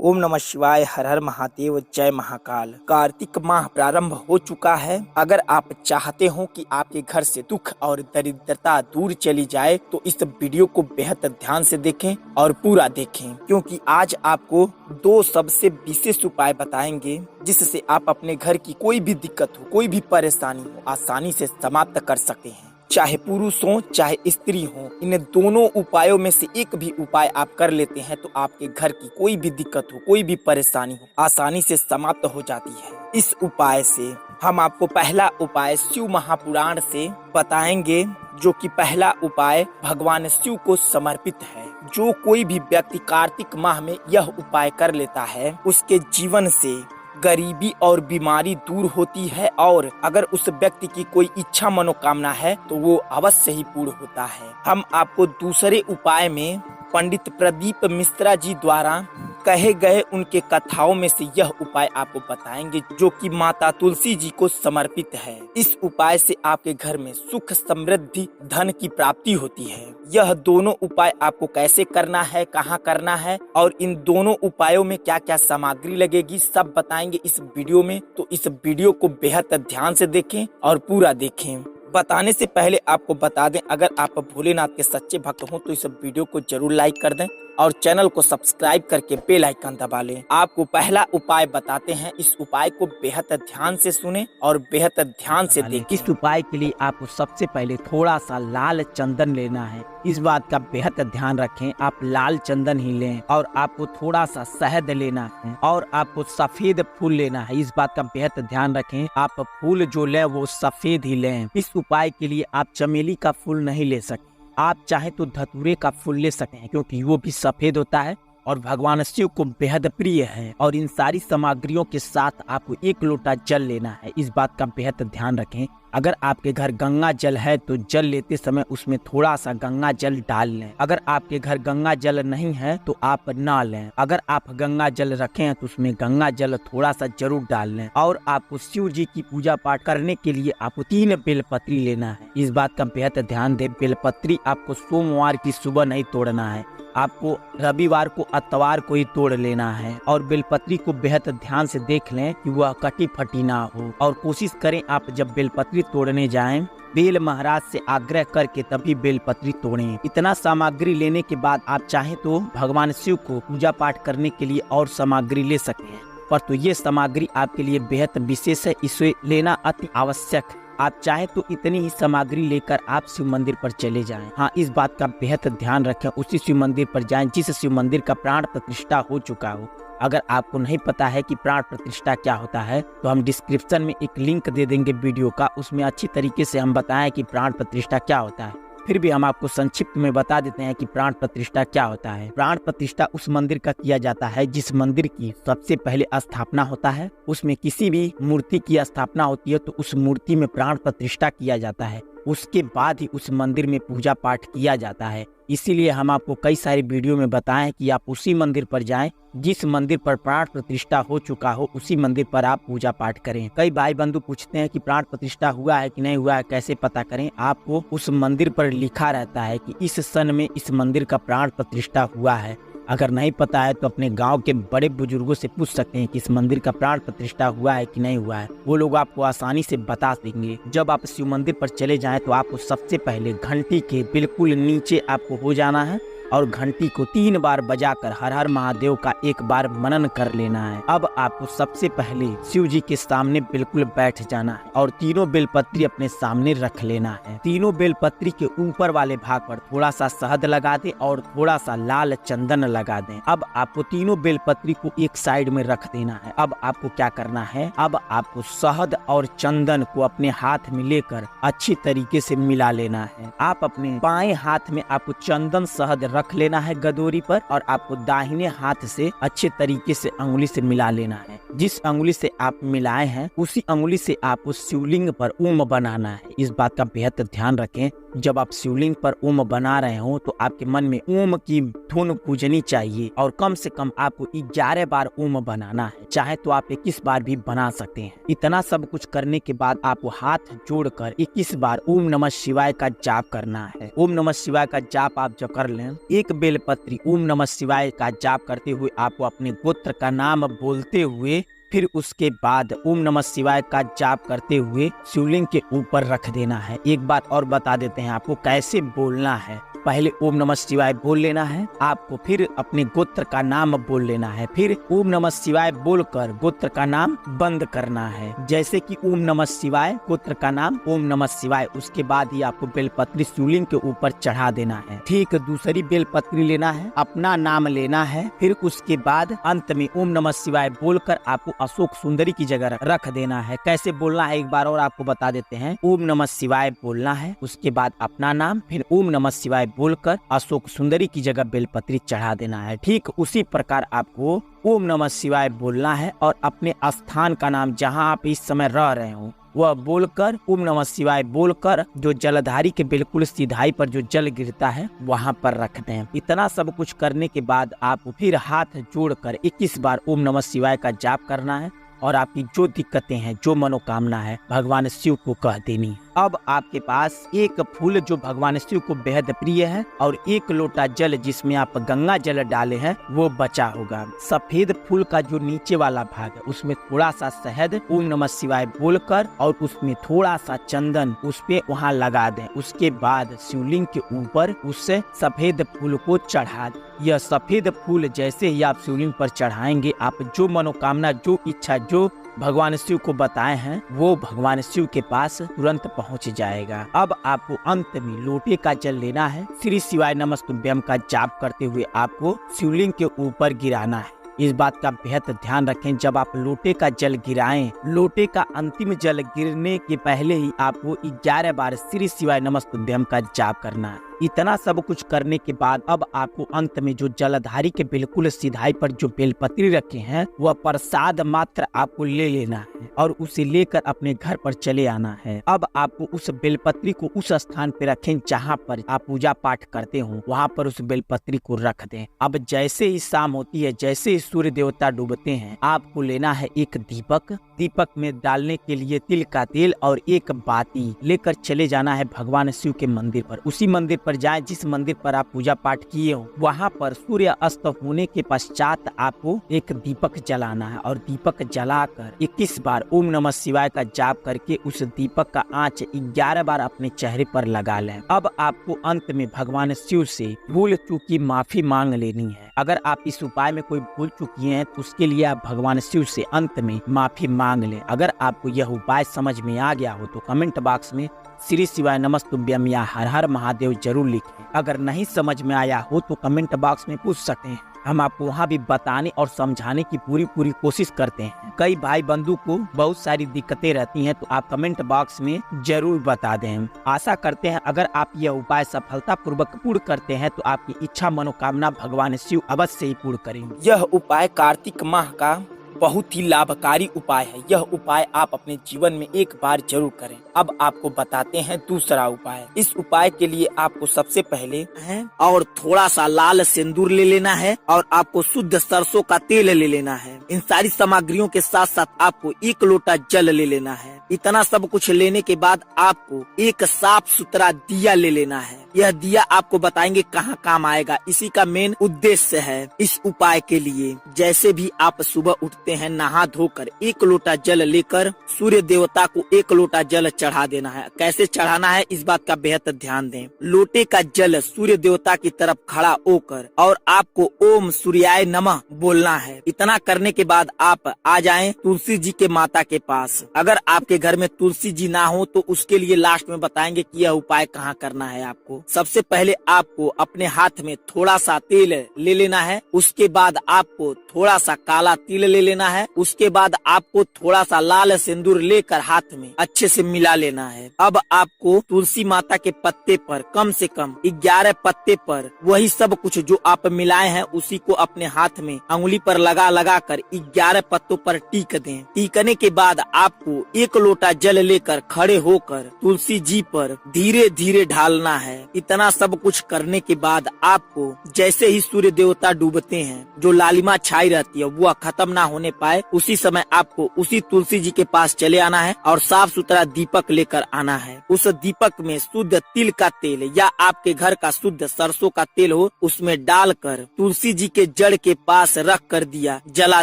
ओम नमः शिवाय। हर हर महादेव। जय महाकाल। कार्तिक माह प्रारंभ हो चुका है। अगर आप चाहते हो कि आपके घर से दुख और दरिद्रता दूर चली जाए तो इस वीडियो को बेहद ध्यान से देखें और पूरा देखें, क्योंकि आज आपको दो सबसे विशेष उपाय बताएंगे जिससे आप अपने घर की कोई भी दिक्कत हो, कोई भी परेशानी हो, आसानी से समाप्त कर सकते हैं। चाहे पुरुष हो चाहे स्त्री हो, इन दोनों उपायों में से एक भी उपाय आप कर लेते हैं तो आपके घर की कोई भी दिक्कत हो, कोई भी परेशानी हो, आसानी से समाप्त हो जाती है। इस उपाय से हम आपको पहला उपाय शिव महापुराण से बताएंगे, जो कि पहला उपाय भगवान शिव को समर्पित है। जो कोई भी व्यक्ति कार्तिक माह में यह उपाय कर लेता है उसके जीवन से गरीबी और बीमारी दूर होती है, और अगर उस व्यक्ति की कोई इच्छा मनोकामना है तो वो अवश्य ही पूर्ण होता है। हम आपको दूसरे उपाय में पंडित प्रदीप मिश्रा जी द्वारा कहे गए उनके कथाओं में से यह उपाय आपको बताएंगे, जो कि माता तुलसी जी को समर्पित है। इस उपाय से आपके घर में सुख, समृद्धि, धन की प्राप्ति होती है। यह दोनों उपाय आपको कैसे करना है, कहाँ करना है और इन दोनों उपायों में क्या क्या सामग्री लगेगी, सब बताएंगे इस वीडियो में। तो इस वीडियो को बेहद ध्यान से देखें और पूरा देखें। बताने से पहले आपको बता दें, अगर आप भोलेनाथ के सच्चे भक्त हो तो इस वीडियो को जरूर लाइक कर दें और चैनल को सब्सक्राइब करके बेल आइकन दबा लें। आपको पहला उपाय बताते हैं, इस उपाय को बेहद ध्यान से सुने और बेहद ध्यान से देखें। इस उपाय के लिए आपको सबसे पहले थोड़ा सा लाल चंदन लेना है। इस बात का बेहद ध्यान रखें, आप लाल चंदन ही लें। और आपको थोड़ा सा शहद लेना है और आपको सफेद फूल लेना है। इस बात का बेहद ध्यान रखें, आप फूल जो लें वो सफेद ही लें। इस उपाय के लिए आप चमेली का फूल नहीं ले सकते, आप चाहे तो धतूरे का फूल ले सकते हैं, क्योंकि वो भी सफेद होता है और भगवान शिव को बेहद प्रिय है। और इन सारी सामग्रियों के साथ आपको 1 लोटा जल लेना है। इस बात का बेहद ध्यान रखें, अगर आपके घर गंगा जल है तो जल लेते समय उसमें थोड़ा सा गंगा जल डाल लें। अगर आपके घर गंगा जल नहीं है तो आप ना लें। अगर आप गंगा जल रखें हैं तो उसमें गंगा जल थोड़ा सा जरूर डाल लें। और आपको शिव जी की पूजा पाठ करने के लिए आपको 3 बेलपत्री लेना है। इस बात का बेहद ध्यान दें, बेलपत्री आपको सोमवार की सुबह नहीं तोड़ना है, आपको रविवार को, अतवार को ही तोड़ लेना है। और बेलपत्री को बेहद ध्यान से देख लें कि वह कटी फटी ना हो। और कोशिश करें आप जब बेलपत्री तोड़ने जाएं, बेल महाराज से आग्रह करके तभी बेलपत्री तोड़ें। इतना सामग्री लेने के बाद आप चाहें तो भगवान शिव को पूजा पाठ करने के लिए और सामग्री ले सकते हैं, पर तो ये सामग्री आपके लिए बेहद विशेष है, इसे लेना अति आवश्यक है। आप चाहें तो इतनी ही सामग्री लेकर आप शिव मंदिर पर चले जाएं। हाँ, इस बात का बेहद ध्यान रखें, उसी शिव मंदिर पर जाएं जिस शिव मंदिर का प्राण प्रतिष्ठा हो चुका हो। अगर आपको नहीं पता है कि प्राण प्रतिष्ठा क्या होता है तो हम डिस्क्रिप्शन में एक लिंक दे देंगे वीडियो का, उसमें अच्छी तरीके से हम बताएं कि प्राण प्रतिष्ठा क्या होता है। फिर भी हम आपको संक्षिप्त में बता देते हैं कि प्राण प्रतिष्ठा क्या होता है। प्राण प्रतिष्ठा उस मंदिर का किया जाता है जिस मंदिर की सबसे पहले स्थापना होता है। उसमें किसी भी मूर्ति की स्थापना होती है तो उस मूर्ति में प्राण प्रतिष्ठा किया जाता है, उसके बाद ही उस मंदिर में पूजा पाठ किया जाता है। इसीलिए हम आपको कई सारे वीडियो में बताएं कि आप उसी मंदिर पर जाएं जिस मंदिर पर प्राण प्रतिष्ठा हो चुका हो, उसी मंदिर पर आप पूजा पाठ करें। कई भाई बंधु पूछते हैं कि प्राण प्रतिष्ठा हुआ है कि नहीं हुआ है, कैसे पता करें। आपको उस मंदिर पर लिखा रहता है कि इस सन में इस मंदिर का प्राण प्रतिष्ठा हुआ है। अगर नहीं पता है तो अपने गांव के बड़े बुजुर्गों से पूछ सकते हैं कि इस मंदिर का प्राण प्रतिष्ठा हुआ है कि नहीं हुआ है, वो लोग आपको आसानी से बता देंगे। जब आप शिव मंदिर पर चले जाएं तो आपको सबसे पहले घंटी के बिल्कुल नीचे आपको हो जाना है और घंटी को 3 बार बजाकर हर हर महादेव का 1 बार मनन कर लेना है। अब आपको सबसे पहले शिव जी के सामने बिल्कुल बैठ जाना है और तीनों बेलपत्री अपने सामने रख लेना है। तीनों बेलपत्री के ऊपर वाले भाग पर थोड़ा सा शहद लगा दें और थोड़ा सा लाल चंदन लगा दें। अब आपको तीनों बेलपत्री को एक साइड में रख देना है। अब आपको क्या करना है, अब आपको शहद और चंदन को अपने हाथ में लेकर अच्छी तरीके से मिला लेना है। आप अपने बाएं हाथ में आपको चंदन शहद रख लेना है गदोरी पर, और आपको दाहिने हाथ से अच्छे तरीके से अंगुली से मिला लेना है। जिस अंगुली से आप मिलाए हैं उसी अंगुली से आपको शिवलिंग पर ओम बनाना है। है। इस बात का बेहद ध्यान रखें, जब आप शिवलिंग पर ओम बना रहे हो तो आपके मन में ओम की धुन गूंजनी चाहिए और कम से कम आपको 11 बार ओम बनाना है। चाहे तो आप 21 बार भी बना सकते हैं। इतना सब कुछ करने के बाद आपको हाथ जोड़कर 21 बार ओम नमः शिवाय का जाप करना है। ओम नमः शिवाय का जाप आप जब कर लें, एक बेलपत्री ओम नमः शिवाय का जाप करते हुए आपको अपने गोत्र का नाम बोलते हुए फिर उसके बाद ओम नमः शिवाय का जाप करते हुए शिवलिंग के ऊपर रख देना है। एक बात और बता देते हैं आपको कैसे बोलना है। पहले ओम नमः शिवाय बोल लेना है आपको, फिर अपने गोत्र का नाम बोल लेना है, फिर ओम नमः शिवाय बोलकर गोत्र का नाम बंद करना है। जैसे कि ओम नमः शिवाय, गोत्र का नाम ओम नमः शिवाय, उसके बाद ही आपको बेलपत्री शिवलिंग के ऊपर चढ़ा देना है। ठीक दूसरी बेलपत्री लेना है, अपना नाम लेना है, फिर उसके बाद अंत में ओम नमः शिवाय बोलकर आपको अशोक सुंदरी की जगह रख देना है। कैसे बोलना है एक बार और आपको बता देते हैं। ओम नमः शिवाय बोलना है, उसके बाद अपना नाम, फिर ओम नमः शिवाय बोलकर अशोक सुंदरी की जगह बेलपत्री चढ़ा देना है। ठीक उसी प्रकार आपको ओम नमः शिवाय बोलना है और अपने स्थान का नाम जहां आप इस समय रह रहे हो वह बोलकर ओम नमः शिवाय बोलकर जो जलधारी के बिल्कुल सीधाई पर जो जल गिरता है वहां पर रख दें। इतना सब कुछ करने के बाद आप फिर हाथ जोड़कर 21 बार ओम नमः शिवाय का जाप करना है और आपकी जो दिक्कतें हैं, जो मनोकामना है, भगवान शिव को कह देनी। अब आपके पास एक फूल जो भगवान शिव को बेहद प्रिय है और एक लोटा जल जिसमें आप गंगा जल डाले हैं वो बचा होगा। सफेद फूल का जो नीचे वाला भाग है उसमें थोड़ा सा शहद ओम नमः शिवाय बोलकर और उसमें थोड़ा सा चंदन उस पे वहाँ लगा दें। उसके बाद शिवलिंग के ऊपर उससे सफेद फूल को चढ़ा दें। यह सफेद फूल जैसे ही आप शिवलिंग पर चढ़ाएंगे, आप जो मनोकामना, जो इच्छा, जो भगवान शिव को बताए हैं वो भगवान शिव के पास तुरंत पहुंच जाएगा। अब आपको अंत में लोटे का जल लेना है, श्री शिवाय नमस्तुभ्यम का जाप करते हुए आपको शिवलिंग के ऊपर गिराना है। इस बात का बेहद ध्यान रखें, जब आप लोटे का जल गिराएं, लोटे का अंतिम जल गिरने के पहले ही आपको 11 बार श्री शिवाय नमस्तुभ्यम का जाप करना है। इतना सब कुछ करने के बाद अब आपको अंत में जो जलधारी के बिल्कुल सीधाई पर जो बेलपत्री रखे हैं वह प्रसाद मात्र आपको ले लेना है और उसे लेकर अपने घर पर चले आना है। अब आपको उस बेलपत्री को उस स्थान पे रखें जहाँ पर आप पूजा पाठ करते हो, वहाँ पर उस बेलपत्री को रख दें। अब जैसे ही शाम होती है, जैसे ही सूर्य देवता डूबते हैं, आपको लेना है एक दीपक, दीपक में डालने के लिए तिल का तेल और एक बाती लेकर चले जाना है भगवान शिव के मंदिर पर। उसी मंदिर पर जाए जिस मंदिर पर आप पूजा पाठ किए हो, वहाँ पर सूर्य अस्त होने के पश्चात आपको एक दीपक जलाना है और दीपक जलाकर 21 बार ओम नमः शिवाय का जाप करके उस दीपक का आंच 11 बार अपने चेहरे पर लगा लें। अब आपको अंत में भगवान शिव से भूल चूक की माफी मांग लेनी है। अगर आप इस उपाय में कोई भूल चुकी हैं तो उसके लिए आप भगवान शिव से अंत में माफी मांग लें। अगर आपको यह उपाय समझ में आ गया हो तो कमेंट बॉक्स में श्री शिवाय नमस्तुभ्यम या हर हर महादेव जरूर लिखें। अगर नहीं समझ में आया हो तो कमेंट बॉक्स में पूछ सकते हैं, हम आपको वहाँ भी बताने और समझाने की पूरी कोशिश करते हैं। कई भाई बंधु को बहुत सारी दिक्कतें रहती हैं तो आप कमेंट बॉक्स में जरूर बता दें। आशा करते हैं अगर आप यह उपाय सफलतापूर्वक पूर्ण करते हैं तो आपकी इच्छा मनोकामना भगवान शिव अवश्य ही पूर्ण करेंगे। यह उपाय कार्तिक माह का बहुत ही लाभकारी उपाय है। यह उपाय आप अपने जीवन में एक बार जरूर करें। अब आपको बताते हैं दूसरा उपाय। इस उपाय के लिए आपको सबसे पहले है और थोड़ा सा लाल सिंदूर ले लेना है और आपको शुद्ध सरसों का तेल ले लेना है। इन सारी सामग्रियों के साथ साथ आपको 1 लोटा जल ले लेना है। इतना सब कुछ लेने के बाद आपको एक साफ सुथरा दिया ले लेना है। यह दिया आपको बताएंगे कहाँ काम आएगा। इसी का मेन उद्देश्य है इस उपाय के लिए। जैसे भी आप सुबह उठते हैं, नहा धोकर 1 लोटा जल लेकर सूर्य देवता को 1 लोटा जल चढ़ा देना है। कैसे चढ़ाना है इस बात का बेहद ध्यान दें। लोटे का जल सूर्य देवता की तरफ खड़ा होकर और आपको ओम सूर्याय नमः बोलना है। इतना करने के बाद आप आ जाएं तुलसी जी के माता के पास। अगर आपके घर में तुलसी जी ना हो तो उसके लिए लास्ट में बताएंगे कि यह उपाय कहाँ करना है आपको। सबसे पहले आपको अपने हाथ में थोड़ा सा तेल ले लेना है, उसके बाद आपको थोड़ा सा काला तिल ले लेना है, उसके बाद आपको थोड़ा सा लाल सिंदूर लेकर हाथ में अच्छे से मिला लेना है। अब आपको तुलसी माता के पत्ते पर कम से कम 11 पत्ते पर वही सब कुछ जो आप मिलाए हैं उसी को अपने हाथ में अंगुली पर लगा लगा कर 11 पत्तों पर टीक दें। टीकने के बाद आपको 1 लोटा जल लेकर खड़े होकर तुलसी जी पर धीरे धीरे ढालना है। इतना सब कुछ करने के बाद आपको जैसे ही सूर्य देवता डूबते हैं, जो लालिमा छाई रहती है वह खत्म ना होने पाए, उसी समय आपको उसी तुलसी जी के पास चले आना है और साफ सुथरा दीपक लेकर आना है। उस दीपक में शुद्ध तिल का तेल या आपके घर का शुद्ध सरसों का तेल हो, उसमें डालकर तुलसी जी के जड़ के पास रख कर दिया जला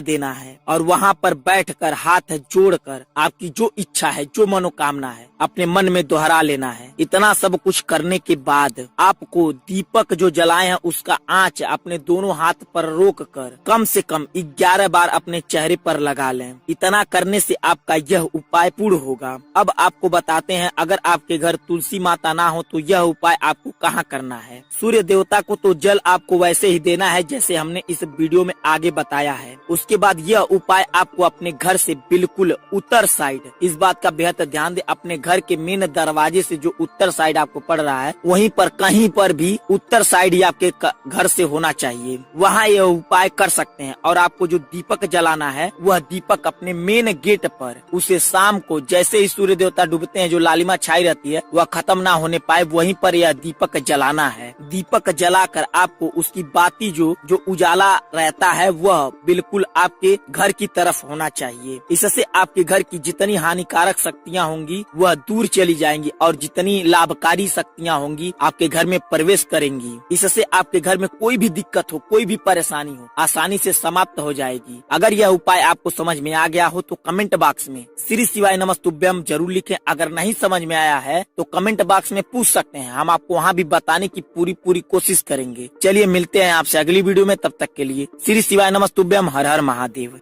देना है और वहाँ पर बैठकर हाथ जोड़कर आपकी जो इच्छा है, जो मनोकामना है, अपने मन में दोहरा लेना है। इतना सब कुछ करने के बाद आपको दीपक जो जलाए हैं उसका आंच अपने दोनों हाथ पर रोक कर कम से कम 11 बार अपने चेहरे पर लगा लें। इतना करने से आपका यह उपाय पूर्ण होगा। अब आपको बताते हैं, अगर आपके घर तुलसी माता ना हो तो यह उपाय आपको कहाँ करना है। सूर्य देवता को तो जल आपको वैसे ही देना है जैसे हमने इस वीडियो में आगे बताया है। उसके बाद यह उपाय आपको अपने घर से बिल्कुल उत्तर साइड, इस बात का बेहद ध्यान दे, अपने घर के मेन दरवाजे से जो उत्तर साइड आपको पड़ रहा है वहीं पर कहीं पर भी उत्तर साइड ही आपके घर से होना चाहिए, वहाँ यह उपाय कर सकते हैं। और आपको जो दीपक जलाना है वह दीपक अपने मेन गेट पर उसे शाम को जैसे ही सूर्य देवता डूबते हैं, जो लालिमा छाई रहती है वह खत्म ना होने पाए, वहीं पर यह दीपक जलाना है। दीपक जलाकर आपको उसकी बाती जो उजाला रहता है वह बिल्कुल आपके घर की तरफ होना चाहिए। इससे आपके घर की जितनी हानिकारक शक्तियाँ होंगी वह दूर चली जाएंगी और जितनी लाभकारी शक्तियाँ होंगी आपके घर में प्रवेश करेंगी। इससे आपके घर में कोई भी दिक्कत हो, कोई भी परेशानी हो, आसानी से समाप्त हो जाएगी। अगर यह उपाय आपको समझ में आ गया हो तो कमेंट बॉक्स में श्री शिवाय नमस्तुभ्यम जरूर लिखें। अगर नहीं समझ में आया है तो कमेंट बॉक्स में पूछ सकते हैं, हम आपको वहाँ भी बताने की पूरी कोशिश करेंगे। चलिए मिलते हैं आपसे अगली वीडियो में, तब तक के लिए श्री शिवाय नमस्तुभ्यम, हर हर महादेव।